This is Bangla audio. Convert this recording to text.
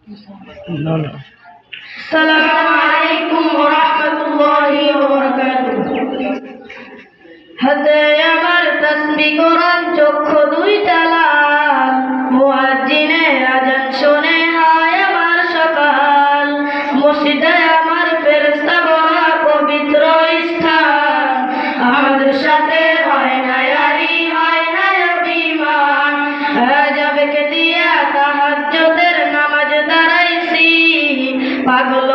আসসালামু আলাইকুম ওয়া রাহমাতুল্লাহি ওয়া বারাকাতুহু। হাতে আমার তাসবিহ কোরআন, চক্ষু দুই তালা, মুয়াজ্জিনের আযান শুনে হয় আমার সকাল। মসজিদে আমার ফেরেশতা ভরা পবিত্র স্থান, আমাদের সাথে হয় না ইয়ারি, হয় না অভিমান। আজাবকে দিয়া তাহাজ্জুদের নামাজ দাঁড়াইছি, পাগল